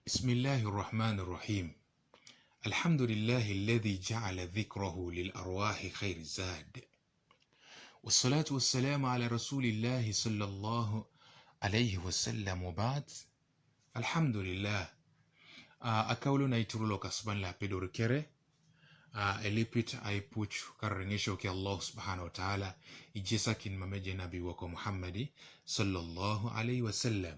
بسم الله الرحمن الرحيم. الحمد لله الذي جعل ذكره للأرواح خير الزاد، والصلاة والسلام على رسول الله صلى الله عليه وسلم. وبعد، الحمد لله. Akawlo na iturulo kasban la pedor kere elipit ay puch karrengesho ki Allah subhanahu wa ta'ala ijesa kin mameje nabi wako Muhammadi sallallahu alaihi wasallam.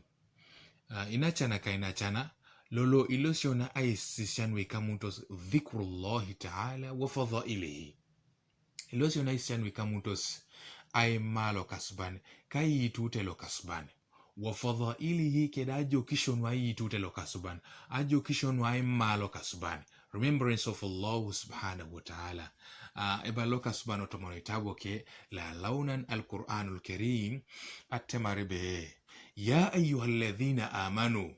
Inachana ka inachana lolo ilosiona ay sishanwe kamuntos dhikrullahi ta'ala wa fadhailihi. Ilosiona ay sishanwe kamuntos ay malo kasban kai itute lo kasban wa fadhailihi keda ajo kishonwa ay itute lo kasban ajo kishonwa ay malo kasban. Remembrance of Allah subhanahu wa ta'ala. Eba lo kasban otomono itabo ke la launan al-Qur'anul Karim atemaribe ya ayyuhalladhina amanu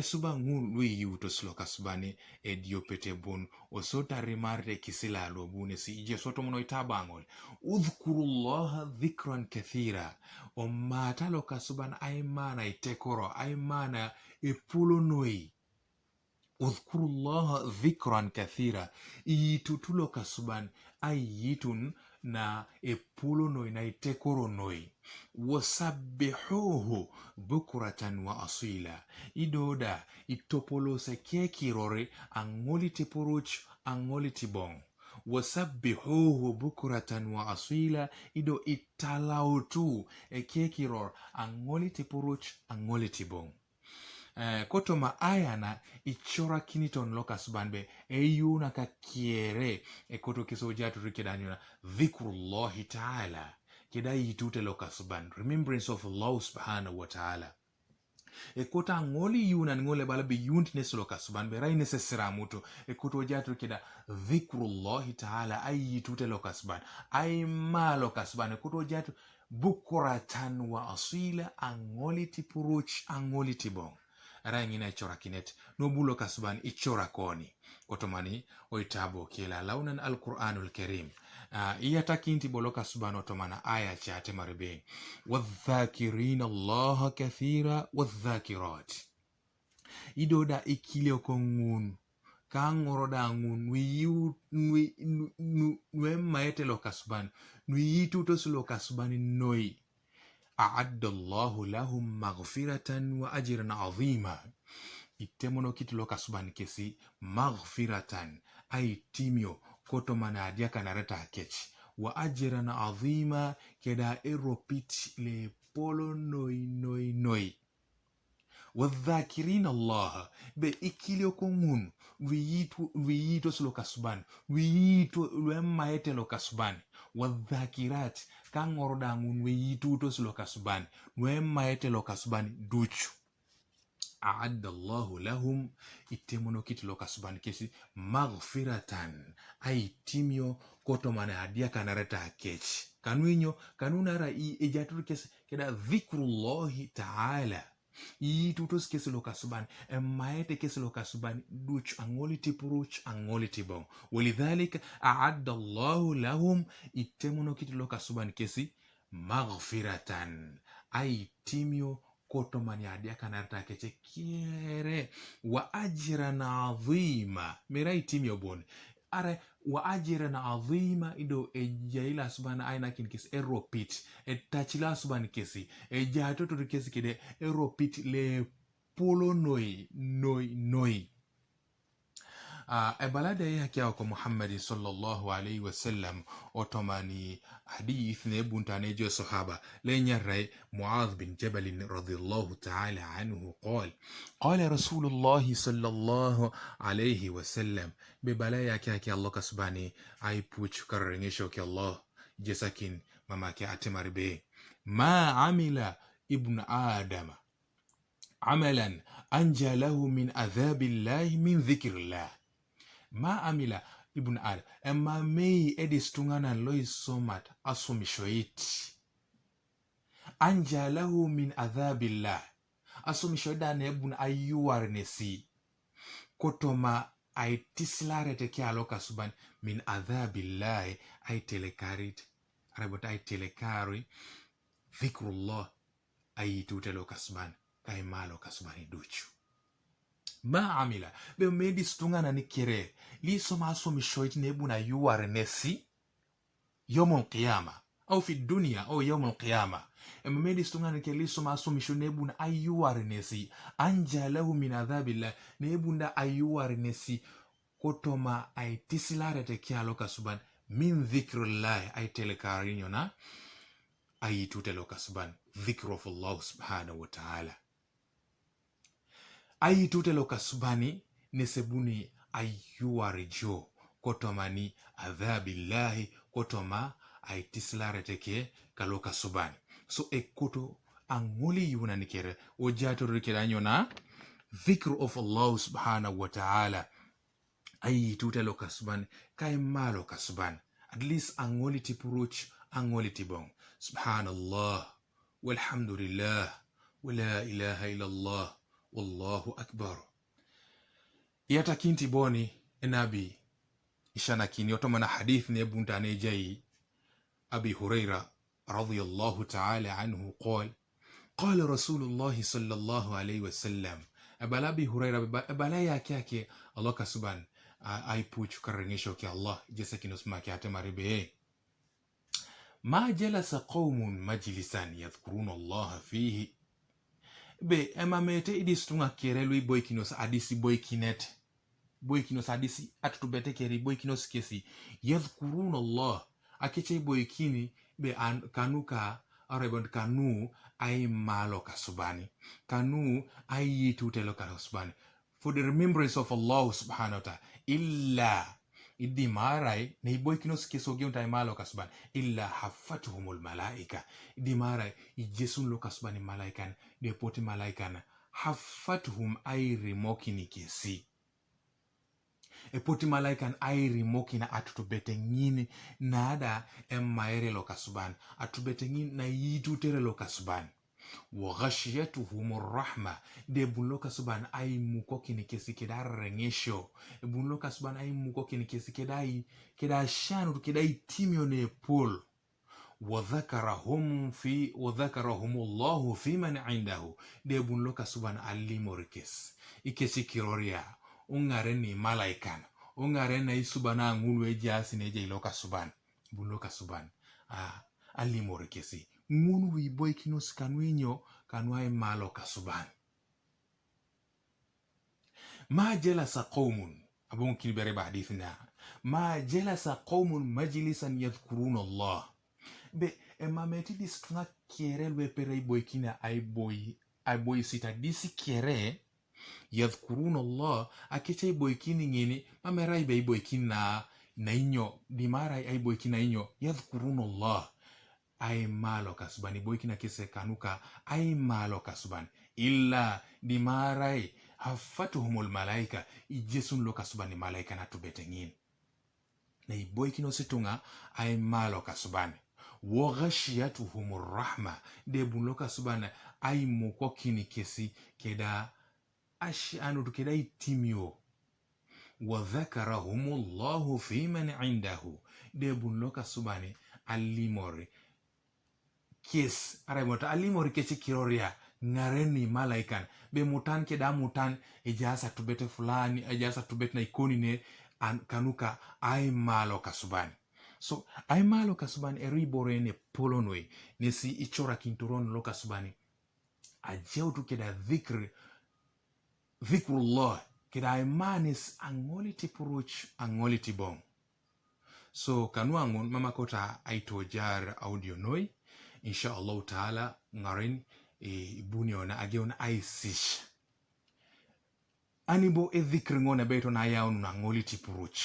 suba ngun lui yuto slo kasbani e diopete bon o sota rimarte kisila lo bune si ije soto mono itabangol udhkurullaha dhikran kathira o mata lo kasban ay mana itekoro ay mana e pulo noi udhkurullaha dhikran kathira itutulo kasban ay yitun na epulo noi na itekoro noi wasabbihuhu bukratan wa asila idoda itopolo se kekirore angoli tipuruch angoli tibong wasabbihuhu bukratan wa asila ido italautu kekiror angoli tipuruch angoli tibong. Kotoma ayana ichora kiniton lokas banbe eyuna ka kiere koto kiso jatu rikedanyuna dhikrullahi ta'ala keda yitute lokas ban remembrance of Allah subhanahu wa ta'ala kota ngoli yuna ngole bala be yuntnes lokas ban be rai necessara muto koto jatu keda dhikrullahi ta'ala ay yitute lokas ban ay ma lokas ban koto jatu bukuratan wa asila angoli tipuruch angoli tibong. Rangina ichora kinet no bulo kasban ichora koni otomani oitabo kila launan al-Qur'anul Karim. Iyata kinti bolo kasban otomana aya chate marbe wadhakirina Allah kathira wadhakirat idoda ikile kongun kangoroda ngun nwe maete lo kasban nuitu to lo kasban noi a'adda Allahu lahum maghfiratan wa ajran 'azima. Itemono kitlo kasban kesi maghfiratan ay timio koto mana adia kanareta kech wa ajran 'azima keda eropit le polo noi wadhakirin Allah be ikilio kongun wiyitu slo kasban wiyitu lwemmaete lo kasban wadhakirat kangorda ngun wiyitu to slo kasban lwemmaete lo kasban duchu a'adda Allahu lahum itemono kitlo kasban kesi maghfiratan ay timio koto mana adia kanareta kech kanunara ejatur kes keda dhikrullahi ta'ala tutos keselo kasban maete keselo kasban duch angoli tipuruch angoli tibong walidhalika a'adda Allahu lahum itemono kitlo kasban kesi maghfiratan ay timio koto mani adia kanarta keche kiere wa ajran 'azima mirai timio bon are wa ajran 'azima ido ejaila subhana aina kin kis eropit etachila subhan kesi ejato to kesi kide eropit le polo noi balada yake kwa Muhammad sallallahu alaihi wasallam otomani hadith ne buntane jo sahaba lenya ray Muadh bin Jabal radhiyallahu ta'ala anhu qala Rasulullah sallallahu alaihi wasallam be bala yake Allah kasbani ay puch karrengesho ke Allah jesakin mama ke atemarbe ma amila ibn adam amalan anjalahu min adhabillahi min dhikrillah. Ma amila ibn Adam emma mei edistungana lois somat asumishoiti anjalahu min adhabillah asumishoida ne ibn ayuarnesi kotoma ay tislarete ke aloka suban min adhabillah ay telekarit arabota ay telekari dhikrullah ay tutelo kasban kay malo kasbani duchu ma amila be medi stungana ni kere li soma somi shoiti nebu na yuware nesi yawmul qiyama au fi dunya au yawmul qiyama medi stungana ke li soma somi shoiti nebu na ayuware nesi anja lahu min adhabillah nebu na ayuware nesi kotoma ay tisilare te kialo kasuban min dhikrillah ay telekarinyo na ay tutelo kasuban dhikru of Allah subhanahu wa ta'ala ay tutelo kasubani nesebuni ayuware jo kotoma ni adhabillahi kotoma ay tisilare te ke kalo kasubani so e koto angoli yuna nikere o jato rikedanyo na dhikru of Allah subhanahu wa ta'ala ay tutelo kasban kay malo kasban at least angoli tipuruch angoli tibong subhanallah walhamdulillah wala ilaha illallah wallahu akbar yata kinti boni enabi ishana kini otomana hadith ne buntane jai abi huraira radiyallahu ta'ala anhu قال رسول الله صلى الله عليه وسلم abala abi huraira abala yake Allah kasuban ay puchu karengesho ki Allah jesa kinosma ki atemaribe ma jalasa qaumun majlisan yadhkuruna Allah fihi be emamete idistunga kerelu boykinos adisi boykinos adisi atubete keri boykinos kesi yadhkuruna Allah akeche boykini be kanuka arebond kanu ay malo kasubani kanu ay tutelo kasubani for the remembrance of Allah subhanahu wa ta'ala illa iddi marai ne boykinos keso geunta malo kasban illa hafatuhumul malaika iddi marai ijesun lo kasbani malaikan de poti malaikan hafatuhum ay remokini kesi e poti malaikan ay remokina atubete ngini nada emmaere lo kasban atubete ngini na yidutere lo kasban wa ghashiyatuhumur rahma de bunlo kasban ay muko kini kesi keda rengesho bunlo kasban ay muko kini kesi keda shanu keda timione pol wa dhakarahumullahu fi man indahu de bunlo kasban alimorikes ikesi kiroria ungareni malaikan ungarena isubana ngulwe jasi neje iloka suban bunlo kasban alimorikesi ngunu wi boykinos kanwinyo kanwae malo kasuban ma jalasa qaumun abun kilbere ba hadithna ma jalasa qaumun majlisan yadhkuruna Allah be emameti distunga kere lwe pere boykina ay boy sita disi kere yadhkuruna Allah akeche boykini ngene mamerai be boykina na inyo dimarai ay boykina inyo yadhkuruna Allah ay malo kasubani boykina kese kanuka ay malo kasubani illa dimarai hafatuhumul malaika ijesun lo kasubani malaika na tubetengin na boykino situnga ay malo kasubani wa ghashiyatuhumur rahma de bunlo kasubani ay muko kini kesi keda ashanu keda itimio wa dhakarahumullahu fi man indahu de bunlo kasubani alimori kes aramota alimori kechi kiroria ngareni malaikan be mutan keda mutan ejasa tubete fulani ejasa tubete na ikoni ne kanuka ay malo kasubani so ay malo kasubani eriborene polonwe nesi ichora kinturon lo kasubani ajeutu keda dhikrullah keda imanis angoli tipuruch angoli tibong so kanuangon mama kota aitojar audio noi insha Allah ta'ala ngarin bunyo na ageona aisish anibo dhikr ngona beto na yaunu na ngoli tipuruch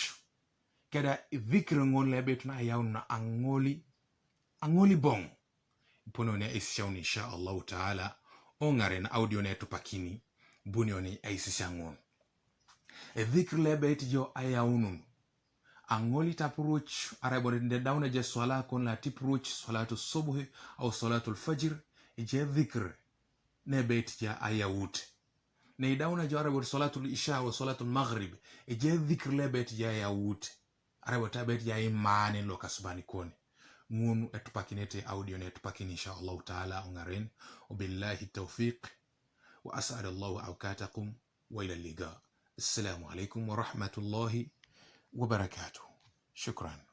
keda dhikr ngona beto na yaunu na angoli bong pono ne aisishauni insha Allah ta'ala ongaren audio netu pakini bunyo ni aisishangon dhikr lebet jo ayaunu angoli tapuruch arabore nde dawna je swala kon la tipuruch salatu subuhi au salatu al-fajr je dhikr ne bait ja ayawut ne dawna je arabore salatu al-isha au salatu al-maghrib je dhikr le bait ja ayawut arabore tabet ja imane lo kasbani kon ngunu etupakinete audio ne etupakini insha Allah taala ongaren billahi tawfiq wa as'al Allah awqatakum وإلى اللقاء. السلام عليكم ورحمة الله وبركاته. شكرا.